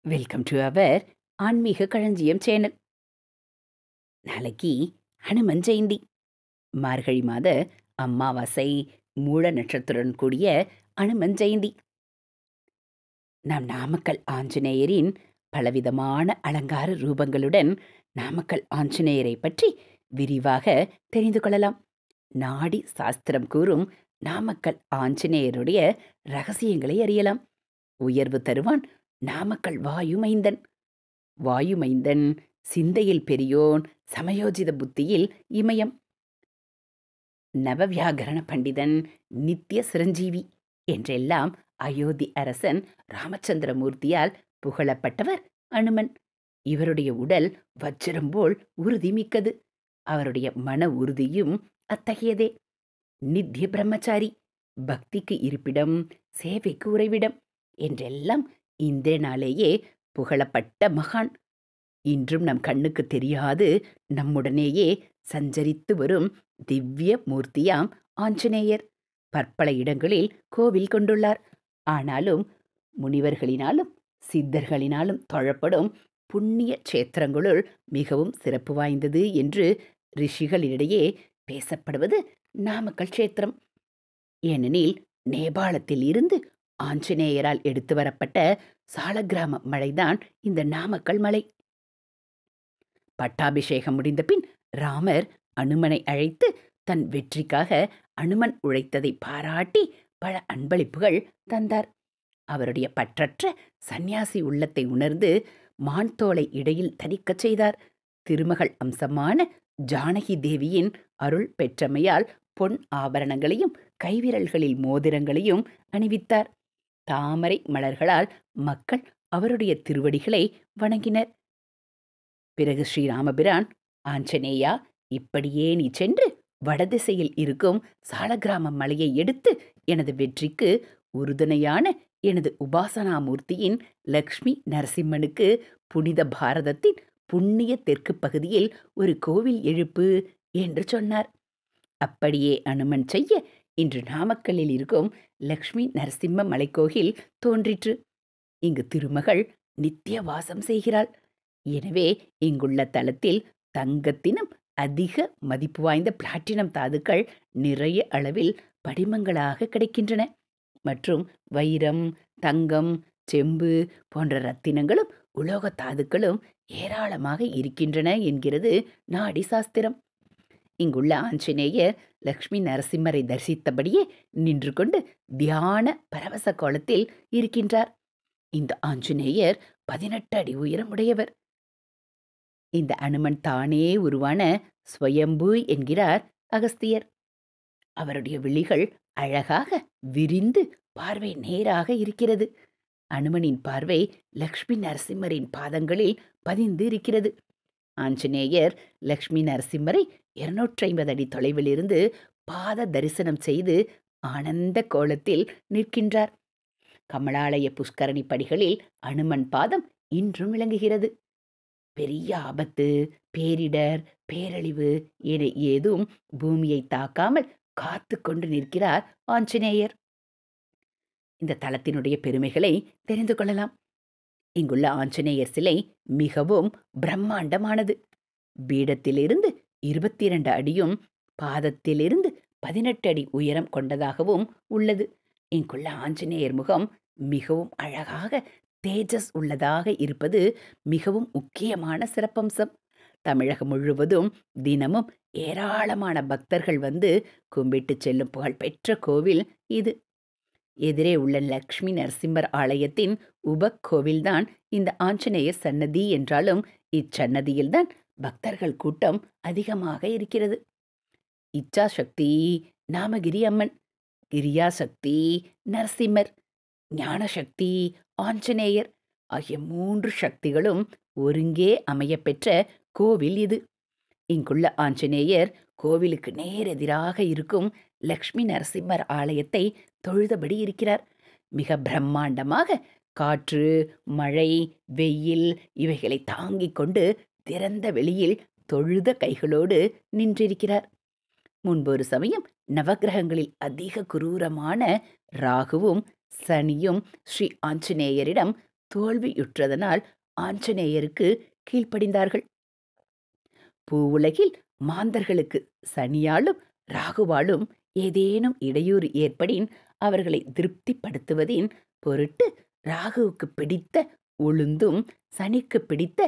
Welcome to our ஆன்மீக களஞ்சியம் channel. நாளைக்கு ஹனுமன் ஜெயந்தி. மார்கழி மாத அமாவாசை மூல நட்சத்திரத்துடன் கூடிய அனுமன் ஜெயந்தி. நாம் நாமக்கல் ஆஞ்சநேயரின் பலவிதமான அலங்கார ரூபங்களுடன் நாமக்கல் ஆஞ்சநேயரை பற்றி விரிவாக தெரிந்து கொள்ளலாம். நாடி சாஸ்திரம் கூறும் நாமக்கல் ஆஞ்சநேயருடைய ரகசியங்களை அறியலாம். உயர்வு தருவான் நாமக்கல் வாயுமைந்தன். வாயுமைந்தன் சிந்தையில் பெரியோன், சமயோஜித புத்தியில் இமயம். நவவியாகரண பண்டிதன், நித்திய சிரஞ்சீவி என்றெல்லாம் அயோத்தி அரசன் ராமச்சந்திரமூர்த்தியால் புகழப்பட்டவர் அனுமன். இவருடைய உடல் வஜ்ரம் போல் உறுதி மிக்கது. அவருடைய மன உறுதியும் அத்தகையதே. நித்திய பிரம்மச்சாரி, பக்திக்கு இருப்பிடம், சேவைக்கு உறைவிடம் என்றெல்லாம் இந்திரனாலேயே புகழப்பட்ட மகான். இன்றும் நம் கண்ணுக்கு தெரியாது நம்முடனேயே சஞ்சரித்து வரும் திவ்ய மூர்த்தியாம் ஆஞ்சநேயர். பற்பல இடங்களில் கோவில் கொண்டுள்ளார். ஆனாலும் முனிவர்களினாலும் சித்தர்களினாலும் தொழப்படும் புண்ணிய கஷேத்திரங்களுள் மிகவும் சிறப்பு வாய்ந்தது என்று ரிஷிகளிடையே பேசப்படுவது நாமக்கல் கஷேத்திரம். ஏனெனில் நேபாளத்தில் இருந்து ஆஞ்சநேயரால் எடுத்து வரப்பட்ட சாலக்கிராம மலைதான் இந்த நாமக்கல் மலை. பட்டாபிஷேகம் முடிந்த பின் ராமர் அனுமனை அழைத்து தன் வெற்றிக்காக அனுமன் உழைத்ததை பாராட்டி பல அன்பளிப்புகள் தந்தார். அவருடைய பற்றற்ற சந்நியாசி உள்ளத்தை உணர்ந்து மான் தோலை இடையில் தரிக்கச் செய்தார். திருமகள் அம்சமான ஜானகி தேவியின் அருள் பெற்றமையால் பொன் ஆபரணங்களையும் கைவிரல்களில் மோதிரங்களையும் அணிவித்தார். தாமரை மலர்களால் மக்கள் அவருடைய திருவடிகளை வணங்கினர். பிறகு ஸ்ரீராமபிரான், ஆஞ்சநேயா, இப்படியே நீ சென்று வடதிசையில் இருக்கும் சாலக்கிராம மலையை எடுத்து எனது வெற்றிக்கு உறுதுணையான எனது உபாசனாமூர்த்தியின் லக்ஷ்மி நரசிம்மனுக்கு புனித பாரதத்தின் புண்ணிய தெற்கு பகுதியில் ஒரு கோவில் எழுப்பு என்று சொன்னார். அப்படியே அனுமன் செய்ய இன்று நாமக்கல்லில் இருக்கும் லக்ஷ்மி நரசிம்ம மலைக்கோயில் தோன்றிற்று. இங்கு திருமகள் நித்திய வாசம் செய்கிறாள். எனவே இங்குள்ள தலத்தில் தங்கத்தினும் அதிக மதிப்பு வாய்ந்த பிளாட்டினம் தாதுக்கள் நிறைய அளவில் படிமங்களாக கிடைக்கின்றன. மற்றும் வைரம், தங்கம், செம்பு போன்ற ரத்தினங்களும் உலோக தாதுக்களும் ஏராளமாக இருக்கின்றன என்கிறது நாடி சாஸ்திரம். இங்குள்ள ஆஞ்சநேயர் லக்ஷ்மி நரசிம்மரை தரிசித்தபடியே நின்று கொண்டு தியான பரவச கோலத்தில் இருக்கின்றார். இந்த ஆஞ்சநேயர் 18 அடி உயரம் உடையவர். இந்த அனுமன் தானே உருவான ஸ்வயம்பு என்கிறார் அகஸ்தியர். அவருடைய விழிகள் அழகாக விரிந்து பார்வை நேராக இருக்கிறது. அனுமனின் பார்வை லக்ஷ்மி நரசிம்மரின் பாதங்களில் பதிந்து இருக்கிறது. ஆஞ்சநேயர் லக்ஷ்மி நரசிம்மரை 250 அடி தொலைவில் இருந்து பாத தரிசனம் செய்து ஆனந்த கோலத்தில் நிற்கின்றார். கமலாலய புஷ்கரணி படிகளில் அனுமன் பாதம் இன்றும் விளங்குகிறது. பெரிய ஆபத்து, பேரிடர், பேரழிவு என ஏதும் பூமியை தாக்காமல் காத்து கொண்டு நிற்கிறார் ஆஞ்சநேயர். இந்த தலத்தினுடைய பெருமைகளை தெரிந்து கொள்ளலாம். இங்குள்ள ஆஞ்சநேயர் சிலை மிகவும் பிரம்மாண்டமானது. பீடத்திலிருந்து 22 அடியும் பாதத்திலிருந்து 18 அடி உயரம் கொண்டதாகவும் உள்ளது. இங்குள்ள ஆஞ்சநேயர் முகம் மிகவும் அழகாக தேஜஸ் உள்ளதாக இருப்பது மிகவும் முக்கியமான சிறப்பம்சம். தமிழகம் முழுவதும் தினமும் ஏராளமான பக்தர்கள் வந்து கும்பிட்டு செல்லும் புகழ்பெற்ற கோவில் இது. எதிரே உள்ள லக்ஷ்மி நரசிம்மர் ஆலயத்தின் உபக்கோவில்தான் இந்த ஆஞ்சநேயர் சன்னதி என்றாலும் இச்சன்னதியில்தான் பக்தர்கள் கூட்டம் அதிகமாக இருக்கிறது. இச்சாசக்தி நாமகிரி அம்மன், கிரியாசக்தி நரசிம்மர், ஞானசக்தி ஆஞ்சநேயர் ஆகிய 3 சக்திகளும் ஒருங்கே அமையப்பெற்ற கோவில் இது. இங்குள்ள ஆஞ்சநேயர் கோவிலுக்கு நேரெதிராக இருக்கும் லக்ஷ்மி நரசிம்மர் ஆலயத்தை தொழுதபடி இருக்கிறார். மிக பிரம்மாண்டமாக காற்று, மழை, வெயில் இவைகளை தாங்கிக் கொண்டு திறந்த வெளியில் தொழுத கைகளோடு நின்றிருக்கிறார். முன்பொரு சமயம் நவக்கிரகங்களில் அதிக குரூரமான ராகுவும் சனியும் ஸ்ரீ ஆஞ்சநேயரிடம் தோல்வியுற்றதனால் ஆஞ்சநேயருக்கு கீழ்ப்படிந்தார்கள். பூவுலகில் மாந்தர்களுக்கு சனியாலும் ராகுவாலும் ஏதேனும் இடையூறு ஏற்படின் அவர்களை திருப்திப்படுத்துவதின் பொருட்டு ராகுவுக்கு பிடித்த உளுந்தும் சனிக்கு பிடித்த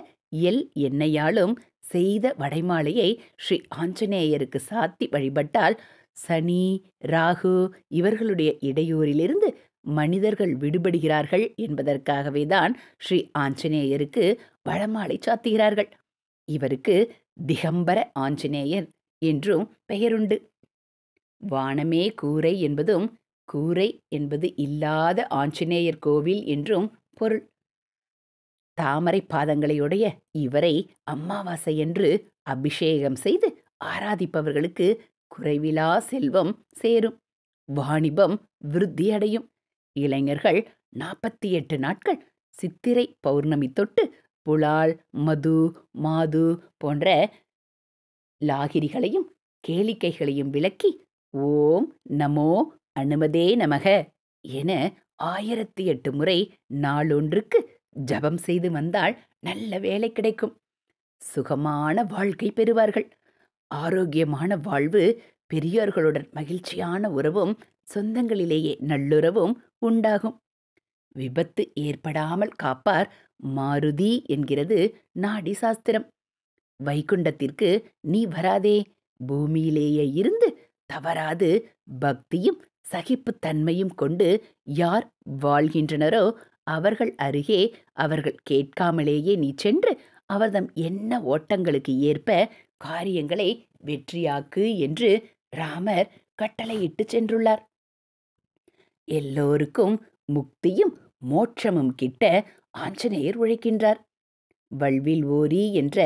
எள் எண்ணெயாலும் செய்த வடைமாலையை ஸ்ரீ ஆஞ்சநேயருக்கு சாத்தி வழிபட்டால் சனி ராகு இவர்களுடைய இடையூறிலிருந்து மனிதர்கள் விடுபடுகிறார்கள் என்பதற்காகவேதான் ஸ்ரீ ஆஞ்சநேயருக்கு வடமாலை சாத்துகிறார்கள். இவருக்கு திகம்பர ஆஞ்சநேயர் என்றும் பெயருண்டு. வானமே கூரை என்பதும் கூரை என்பது இல்லாத ஆஞ்சநேயர் கோவில் என்றும் பொருள். தாமரை பாதங்களையுடைய இவரை அமாவாசையன்று அபிஷேகம் செய்து ஆராதிப்பவர்களுக்கு குறைவிலா செல்வம் சேரும், வாணிபம் விருத்தியடையும். இளைஞர்கள் 48 நாட்கள் சித்திரை பௌர்ணமி தொட்டு புலால் மது மாது போன்ற லாகிரிகளையும் கேளிக்கைகளையும் விளக்கி ஓம் நமோ அனுமதே நமக என 1008 முறை நாளொன்றுக்கு ஜபம் செய்து வந்தால் நல்ல வேலை கிடைக்கும். சுகமான வாழ்க்கை பெறுவார்கள். ஆரோக்கியமான வாழ்வு, பெரியோர்களுடன் மகிழ்ச்சியான உறவும், சொந்தங்களிலேயே நல்லுறவும் உண்டாகும். விபத்து ஏற்படாமல் காப்பார் மாருதி என்கிறது நாடி சாஸ்திரம். வைகுண்டத்திற்கு நீ வராதே, பூமியிலேயே இருந்து தவறாது பக்தியும் சகிப்புத்தன்மையும் கொண்டு யார் வாழ்கின்றனரோ அவர்கள் அருகே அவர்கள் கேட்காமலேயே நீ சென்று அவர்தம் என்ன ஓட்டங்களுக்கு ஏற்ப காரியங்களை வெற்றியாக்கு என்று ராமர் கட்டளையிட்டு சென்றுள்ளார். எல்லோருக்கும் முக்தியும் மோட்சமும் கிட்ட ஆஞ்சநேயர் உழைக்கின்றார். வல்வில் ஓரி என்ற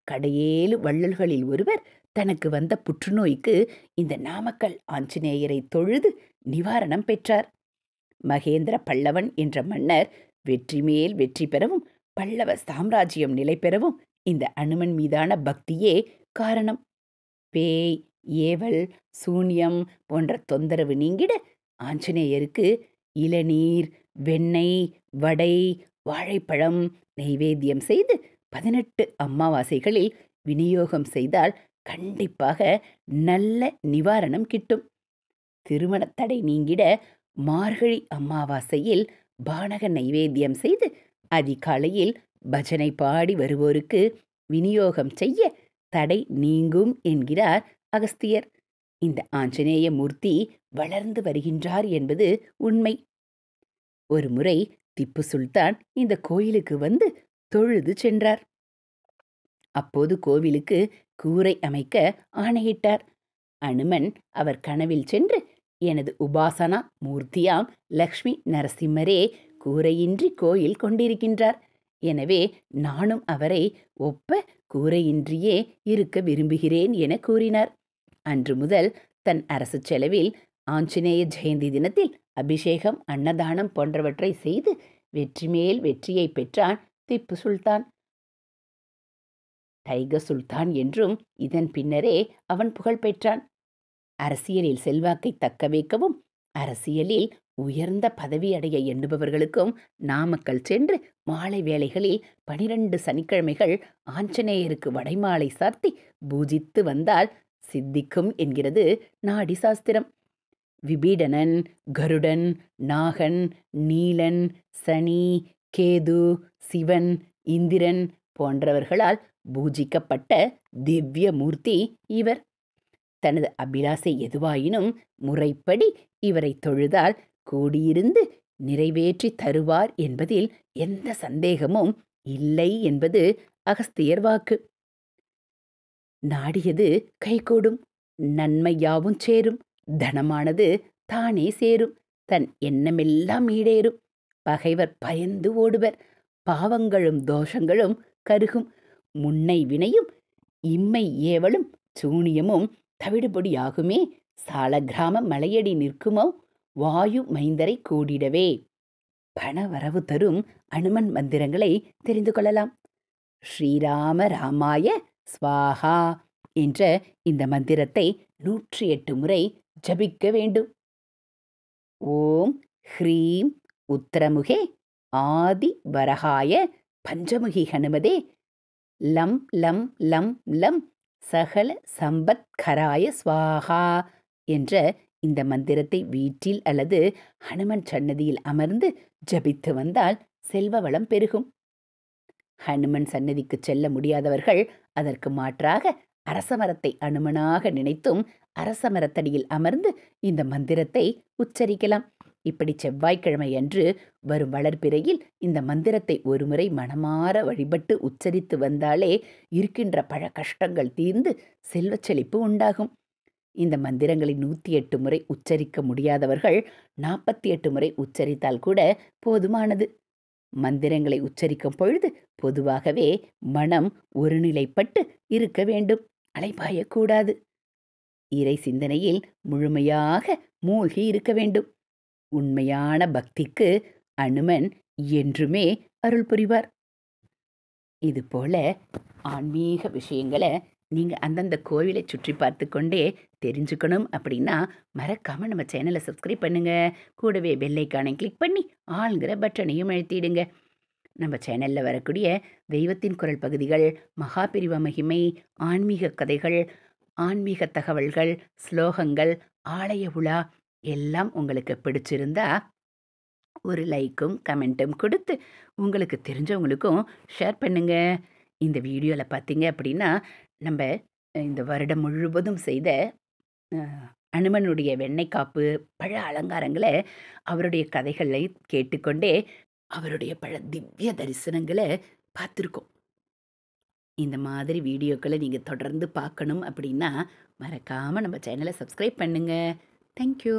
கடையேழு வள்ளல்களில் ஒருவர் தனக்கு வந்த புற்றுநோய்க்கு இந்த நாமக்கல் ஆஞ்சநேயரை தொழுது நிவாரணம் பெற்றார். மகேந்திர பல்லவன் என்ற மன்னர் வெற்றி மேல் வெற்றி பெறவும் பல்லவ சாம்ராஜ்யம் நிலை பெறவும் இந்த அனுமன் மீதான பக்தியே காரணம். பேய் ஏவல் சூன்யம் போன்ற தொந்தரவு நீங்கிட ஆஞ்சநேயருக்கு இளநீர் வெண்ணெய் வடை வாழைப்பழம் நைவேத்தியம் செய்து 18 அமாவாசைகளில் விநியோகம் செய்தால் கண்டிப்பாக நல்ல நிவாரணம் கிட்டும். திருமண தடை நீங்கிட மார்கழி அமாவாசையில் பானக நைவேத்தியம் செய்து அதிகாலையில் பஜனை பாடி வருவோருக்கு விநியோகம் செய்ய தடை நீங்கும் என்கிறார் அகஸ்தியர். இந்த ஆஞ்சநேய மூர்த்தி வளர்ந்து வருகின்றார் என்பது உண்மை. ஒரு முறை திப்பு சுல்தான் இந்த கோயிலுக்கு வந்து தொழுது சென்றார். அப்போது கோவிலுக்கு கூரை அமைக்க ஆணையிட்டார். அனுமன் அவர் கனவில் சென்று, எனது உபாசனா மூர்த்தியாம் லக்ஷ்மி நரசிம்மரே கூரையின்றி கோயில் கொண்டிருக்கின்றார். எனவே நானும் அவரை ஒப்ப கூரையின்றியே இருக்க விரும்புகிறேன் என கூறினார். அன்று முதல் தன் அரசு செலவில் ஆஞ்சநேய ஜெயந்தி தினத்தில் அபிஷேகம் அன்னதானம் போன்றவற்றை செய்து வெற்றி மேல் வெற்றியை பெற்றான் திப்பு சுல்தான். டைகர் சுல்தான் என்றும் இதன் பின்னரே அவன் புகழ் பெற்றான். அரசியலில் செல்வாக்கை தக்க வைக்கவும் அரசியலில் உயர்ந்த பதவி அடைய எண்ணுபவர்களுக்கும் நாமக்கல் சென்று மாலை வேளைகளில் 12 சனிக்கிழமைகள் ஆஞ்சநேயருக்கு வடைமாலை சார்த்தி பூஜித்து வந்தால் சித்திக்கும் என்கிறது நாடி சாஸ்திரம். விபீடனன் கருடன் நாகன் நீலன் சனி கேது சிவன் இந்திரன் போன்றவர்களால் பூஜிக்கப்பட்ட திவ்ய மூர்த்தி இவர். தனது அபிலாசை எதுவாயினும் முறைப்படி இவரை தொழுதால் கூடியிருந்து நிறைவேற்றி தருவார் என்பதில் எந்த சந்தேகமும் இல்லை என்பது அகஸ்தியர் வாக்கு. நாடியது கைகூடும், நன்மையாவும் சேரும், தனமானது தானே சேரும், தன் எண்ணமெல்லாம் ஈடேறும், பகைவர் பயந்து ஓடுவர், பாவங்களும் தோஷங்களும் கருகும், முன்னை வினையும் இம்மை ஏவலும் சூனியமும் தவிடுபொடியாகுமே, சாலக்கிராம மலையடி நிற்குமோ வாயு மைந்தரை கூடிடவே. பணவரவு தரும் அனுமன் மந்திரங்களை தெரிந்து கொள்ளலாம். ஸ்ரீராம ராமாய ஸ்வாஹா என்ற இந்த மந்திரத்தை 108 முறை ஜபிக்க வேண்டும். ஓம் ஹ்ரீம் உத்தரமுகே ஆதி வரகாய பஞ்சமுகி ஹனுமதே லம் லம் லம் லம் சகல சம்பத்கராய ஸ்வாகா என்ற இந்த மந்திரத்தை வீட்டில் அல்லது ஹனுமன் சன்னதியில் அமர்ந்து ஜபித்து வந்தால் செல்வ வளம் பெருகும். ஹனுமன் சன்னதிக்கு செல்ல முடியாதவர்கள் அதற்கு மாற்றாக அரசமரத்தை அனுமனாக நினைத்தும் அரசமரத்தடியில் அமர்ந்து இந்த மந்திரத்தை உச்சரிக்கலாம். இப்படி செவ்வாய்க்கிழமை அன்று வரும் வளர்பிறையில் இந்த மந்திரத்தை ஒருமுறை மனமாற வழிபட்டு உச்சரித்து வந்தாலே இருக்கின்ற பல கஷ்டங்கள் தீர்ந்து செல்வச் செழிப்பு உண்டாகும். இந்த மந்திரங்களை 108 முறை உச்சரிக்க முடியாதவர்கள் 48 முறை உச்சரித்தால் கூட போதுமானது. மந்திரங்களை உச்சரிக்கும் பொழுது பொதுவாகவே மனம் ஒருநிலைப்பட்டு இருக்க வேண்டும், அலைபாயக்கூடாது. இறை சிந்தனையில் முழுமையாக மூழ்கி இருக்க வேண்டும். உண்மையான பக்திக்கு அனுமன் என்றுமே அருள் புரிவார். இதுபோல ஆன்மீக விஷயங்களை நீங்கள் அந்தந்த கோவிலை சுற்றி பார்த்து கொண்டே தெரிஞ்சுக்கணும் அப்படின்னா மறக்காமல் நம்ம சேனலை சப்ஸ்கிரைப் பண்ணுங்கள். கூடவே பெல்லைக்கானை கிளிக் பண்ணி ஆளுங்கிற பட்டனையும் அழுத்திடுங்க. நம்ம சேனலில் வரக்கூடிய தெய்வத்தின் குரல் பகுதிகள், மகாபிரிவ மகிமை, ஆன்மீக கதைகள், ஆன்மீக தகவல்கள், ஸ்லோகங்கள், ஆலய உலா எல்லாம் உங்களுக்கு பிடிச்சிருந்தா ஒரு லைக்கும் கமெண்ட்டும் கொடுத்து உங்களுக்கு தெரிஞ்சவங்களுக்கும் ஷேர் பண்ணுங்க. இந்த வீடியோவில் பார்த்தீங்க அப்படின்னா நம்ம இந்த வருடம் முழுவதும் செய்த அனுமனுடைய வெண்ணெய் காப்பு, பல அலங்காரங்களை, அவருடைய கதைகளை கேட்டுக்கொண்டே அவருடைய பல திவ்ய தரிசனங்களை பார்த்துருக்கோம். இந்த மாதிரி வீடியோக்களை நீங்கள் தொடர்ந்து பார்க்கணும் அப்படின்னா மறக்காமல் நம்ம சேனலை சப்ஸ்கிரைப் பண்ணுங்கள். தேங்க்யூ.